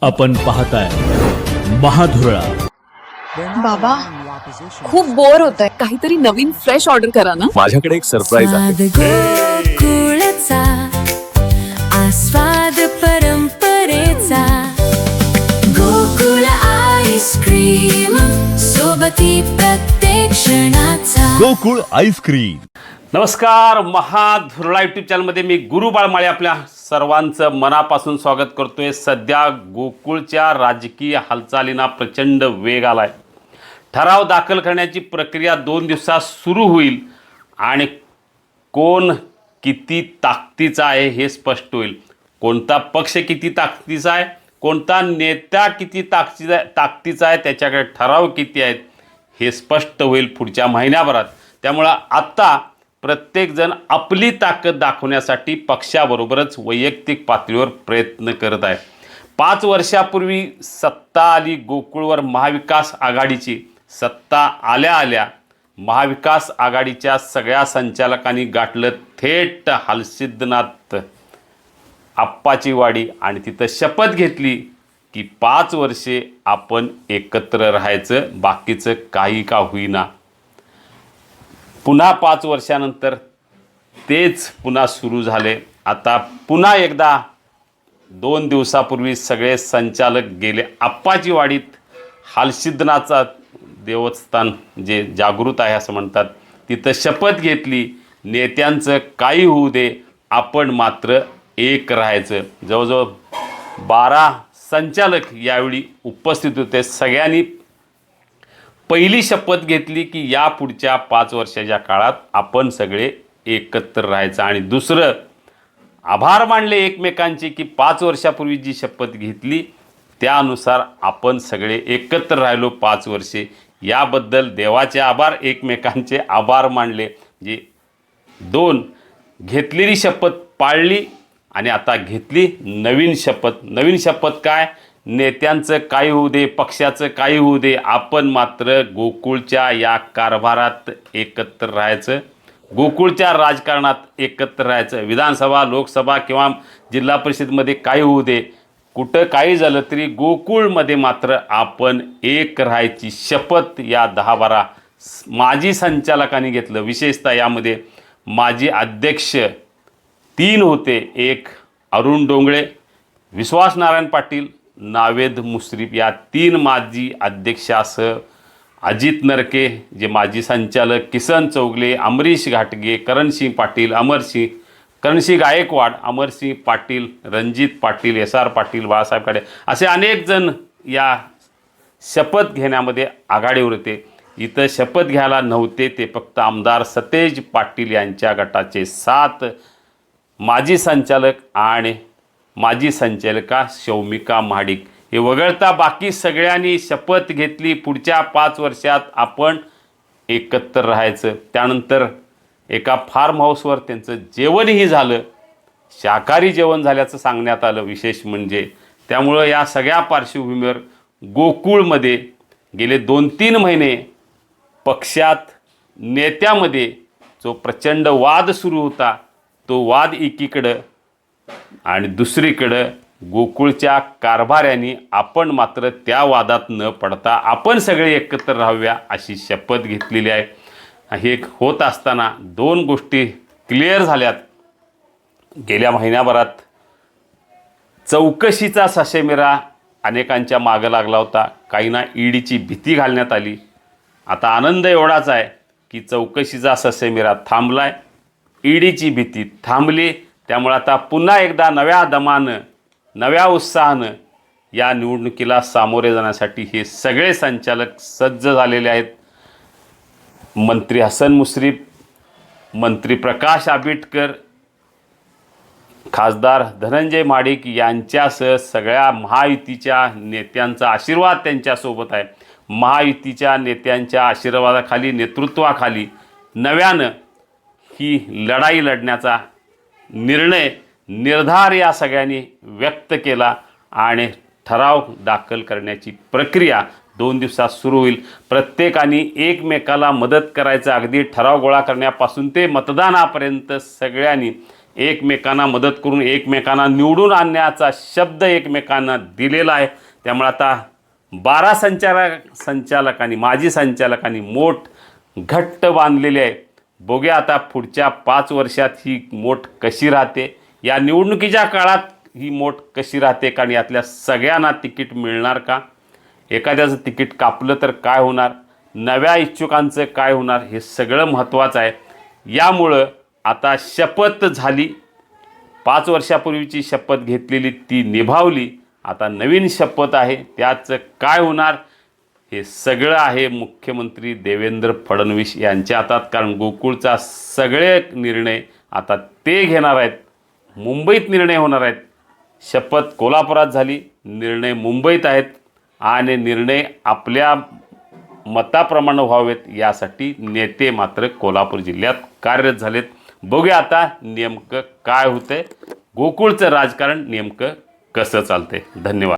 आपण पाहताय महाधुरळा. बाबा खूप बोर होत आहे, काहीतरी नवीन फ्रेश ऑर्डर करा ना. माझ्याकडे एक सरप्राईज आहे. गोकुळाचा आस्वाद परंपरेचा गोकुळ आईस्क्रीम सोबती प्रत्येक क्षणाचा गोकुळ आईस्क्रीम. नमस्कार, महाधुरळा यूट्यूब चॅनलमध्ये मी गुरु बाळमाळे आपल्या सर्वांचं मनापासून स्वागत करतोय. सध्या गोकुळच्या राजकीय हालचालींना प्रचंड वेग आला आहे. ठराव दाखल करण्याची प्रक्रिया 2 दिवसात सुरू होईल आणि कोण किती ताकदीचा आहे हे स्पष्ट होईल. कोणता पक्ष किती ताकदीचा आहे, कोणता नेता किती ताकदीचा आहे, त्याच्याकडे ठराव किती आहेत हे स्पष्ट होईल पुढच्या महिन्याभरात. त्यामुळं आत्ता प्रत्येकजण आपली ताकद दाखवण्यासाठी पक्षाबरोबरच वैयक्तिक पातळीवर प्रयत्न करत आहे. 5 वर्षापूर्वी सत्ता आली गोकुळवर महाविकास आघाडीची. सत्ता आल्या आल्या महाविकास आघाडीच्या सगळ्या संचालकांनी गाठलं थेट हलसिद्धनाथ आप्पाची वाडी आणि तिथं शपथ घेतली की 5 वर्षे आपण एकत्र राहायचं, बाकीचं काही का होईना. पुन्हा 5 वर्षानंतर तेच पुन्हा सुरू झाले. आता पुन्हा एकदा 2 दिवसापूर्वी सगळे संचालक गेले आप्पाची वाडीत. हलसिद्धनाथचा देवस्थान जे जागृत आहे असं म्हणतात, तिथं शपथ घेतली. नेत्यांचं काही होऊ दे, आपण मात्र एक राहायचं. जवळजवळ 12 संचालक यावेळी उपस्थित होते. सगळ्यांनी पहिली शपथ घेतली की या पुढच्या 5 वर्षाच्या काळात आपण सगळे एकत्र राहायचं. आणि दुसरं आभार मानले एकमेकांचे की 5 वर्षापूर्वी जी शपथ घेतली त्यानुसार आपण सगळे एकत्र राहिलो 5 वर्षे. याबद्दल देवाचे आभार, एकमेकांचे आभार मानले. जे 2 घेतलेली शपथ पाळली आणि आता घेतली नवीन शपथ. नवीन शपथ काय? नेत्यांचं काही होऊ दे, पक्षाचं काही होऊ दे, आपण मात्र गोकुळच्या या कारभारात एकत्र राहायचं, गोकुळच्या राजकारणात एकत्र राहायचं. विधानसभा, लोकसभा किंवा जिल्हा परिषदमध्ये काही होऊ दे, कुठं काही झालं तरी गोकुळमध्ये मात्र आपण एक राहायची शपथ या 10-12 माजी संचालकांनी घेतलं. विशेषतः यामध्ये माजी अध्यक्ष 3 होते. एक अरुण डोंगळे, विश्वास नारायण पाटील, नावेद मुश्रीफ या 3 माजी अध्यक्षासह अजित नरके जे माजी संचालक, किसन चौगले, अमरीश घाटगे, करणसिंग पाटील, करणसिंग गायकवाड, अमरसिंह पाटील, रणजित पाटील, SR पाटील, बाळासाहेब खाडे असे अनेक जण या शपथ घेण्यामध्ये आघाडीवर होते. इथं शपथ घ्यायला नव्हते ते फक्त आमदार सतेज पाटील यांच्या गटाचे 7 माजी संचालक आणि माजी संचालिका शौमिका महाडिक. हे वगळता बाकी सगळ्यांनी शपथ घेतली पुढच्या 5 वर्षात आपण एकत्र राहायचं. त्यानंतर एका फार्म हाऊसवर त्यांचं जेवणही झालं, शाकाहारी जेवण झाल्याचं सांगण्यात आलं. विशेष म्हणजे त्यामुळं या सगळ्या पार्श्वभूमीवर गोकुळमध्ये गेले 2-3 महिने पक्षात नेत्यामध्ये जो प्रचंड वाद सुरू होता, तो वाद एकीकडं आणि दुसरीकडं गोकुळच्या कारभाऱ्यांनी आपण मात्र त्या वादात न पडता आपण सगळे एकत्र राहूया अशी शपथ घेतलेली आहे. हे होत असताना 2 गोष्टी क्लिअर झाल्यात. गेल्या महिन्याभरात चौकशीचा ससेमिरा अनेकांच्या मागं लागला होता. काहींना ईडीची भीती घालण्यात आली. आता आनंद एवढाच आहे की चौकशीचा ससेमिरा थांबला आहे, ईडीची भीती थांबली. त्यामुळे आता पुन्हा एकदा नव्या दमानं, नव्या उत्साहानं या निवडणुकीला सामोरे जाण्यासाठी हे सगळे संचालक सज्ज झालेले आहेत. मंत्री हसन मुश्रीफ, मंत्री प्रकाश आंबेडकर, खासदार धनंजय महाडिक यांच्यासह सगळ्या महायुतीच्या नेत्यांचा आशीर्वाद त्यांच्यासोबत आहे. महायुतीच्या नेत्यांच्या आशीर्वादाखाली, नेतृत्वाखाली नव्यानं ही लढाई लढण्याचा निर्धार या सगळ्यांनी व्यक्त केला आणि ठराव दाखल करण्याची प्रक्रिया 2 दिवसात सुरू होईल. प्रत्येकाने एकमेकाला मदत करायचं, अगदी ठराव गोळा करण्यापासून ते मतदानापर्यंत सगळ्यांनी एकमेकांना मदत करून एकमेकांना निवडून आणण्याचा शब्द एकमेकांना दिलेला आहे. त्यामुळे आता 12 संचालकांनी माजी संचालकांनी मोठ घट्ट बांधलेली आहे. बघूया आता पुढच्या 5 वर्षात ही मोठ कशी राहते, या निवडणुकीच्या काळात ही मोठ कशी राहते, कारण यातल्या सगळ्यांना तिकीट मिळणार का, एखाद्याचं तिकीट कापलं तर काय होणार, नव्या इच्छुकांचं काय होणार, हे सगळं महत्त्वाचं आहे. यामुळं आता शपथ झाली, 5 वर्षापूर्वीची शपथ घेतलेली ती निभावली, आता नवीन शपथ आहे, त्याचं काय होणार हे सगळं आहे मुख्यमंत्री देवेंद्र फडणवीस यांच्या हातात. कारण गोकुळचा सगळे निर्णय आता ते घेणार आहेत. मुंबईत निर्णय होणार आहेत. शपथ कोल्हापुरात झाली, निर्णय मुंबईत आहेत आणि निर्णय आपल्या मताप्रमाणे व्हावेत यासाठी नेते मात्र कोल्हापूर जिल्ह्यात कार्यरत झालेत. बघूया आता नेमकं काय होतंय, गोकुळचं राजकारण नेमकं कसं चालतंय. धन्यवाद.